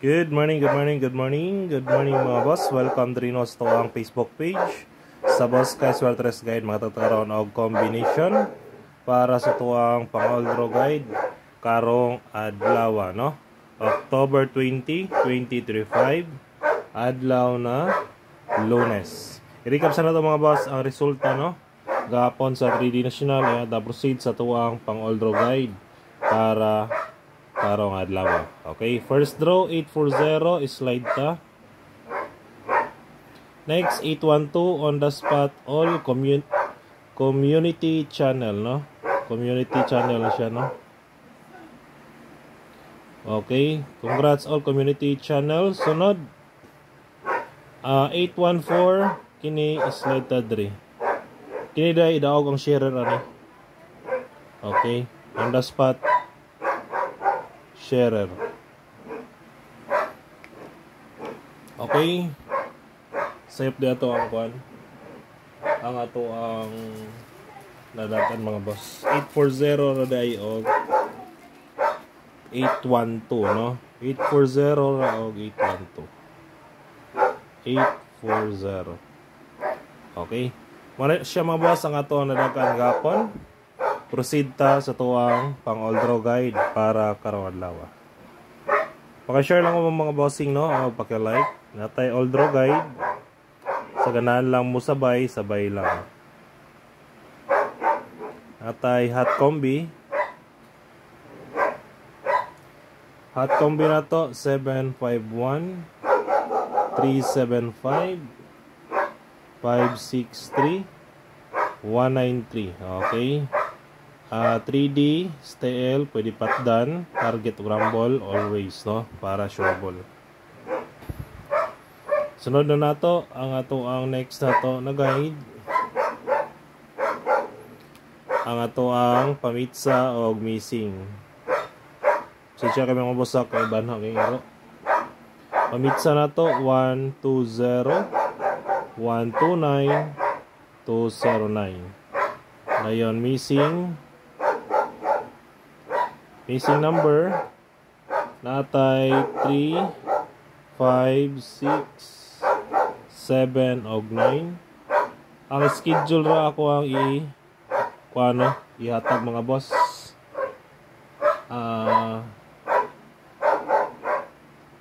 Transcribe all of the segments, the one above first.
Good morning mga boss. Welcome to Rinos to ang Facebook page. Sa Boss Kay Swertres Guide matataron og combination para sa tuang pang-oldro guide karong adlaw no. October 20, 2025 adlaw na Lunes. I-recap sa nato mga boss ang resulta no. Gapon sa 3D National ay proceed sa tuang pang-oldro guide para karong adlaw. Okay, first draw 840 slide ta. Next 812 on the spot all community channel no. Community channel na siya no. Okay, congrats all community channel. Sunod 814 kini slide ta diri. Kini dai idaog ang sharer ani. Okay, on the spot sharer. Okay. Save dito ang kwan. Ang ato ang nadatan mga boss. 840 na dai og 812 no. 840 na og 812. 840. Okay. Muna siya mga boss ang ato nadakan gapon. Proceed ta sa tuwang pang-oldro guide para karong adlaw. Paki-share lang mo mga bossing no, o paki-like. Natay oldro guide. Sa ganahan lang mo sabay lang. Natay hot combi. Hot combi na to 751 375 563 193. Okay. 3D, style, pwede patdan, target rumble, always, no? Para sure ball. Sunod na nato, ang next nato na guide. Ang ato ang pamitsa o missing. Siya kami mga boss kay banha kay iro. Pamitsa nato 120 129 209. Ngayon missing number natay 3, 5, 6, 7 og 9. Ang schedule ra ako ang ihatag mga boss.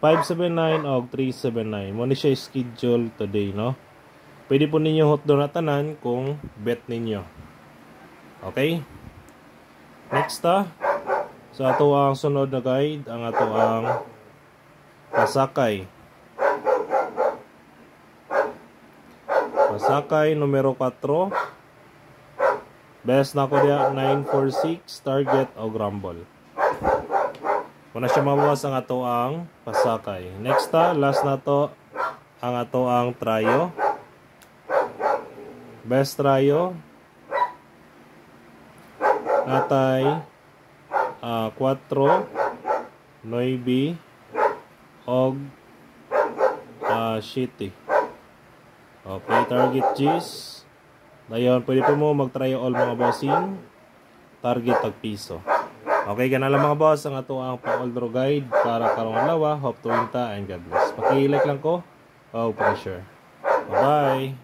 579 og 379. Mo ni siya schedule today no. Pwede po ninyo hotdo na tanan kung bet ninyo. Okay? Next so ato ang sunod na guide, ang ato ang Pasakay. Pasakay numero 4. Best na ko dia 946 target o rumble. Muna siya mabawas ang ato ang Pasakay. Next last na to ang ato ang Trayo. Best Trayo. Natay 4, 9 og 7. Okay, target G's. Dayon pwede po mo mag-try all mga bossing. Target tag piso. Okay, ganun lang mga boss ang ato ang pang-oldro guide para karong adlaw. Hope to win ta and God bless. Paki-like lang ko. Oh, pressure. Bye-bye.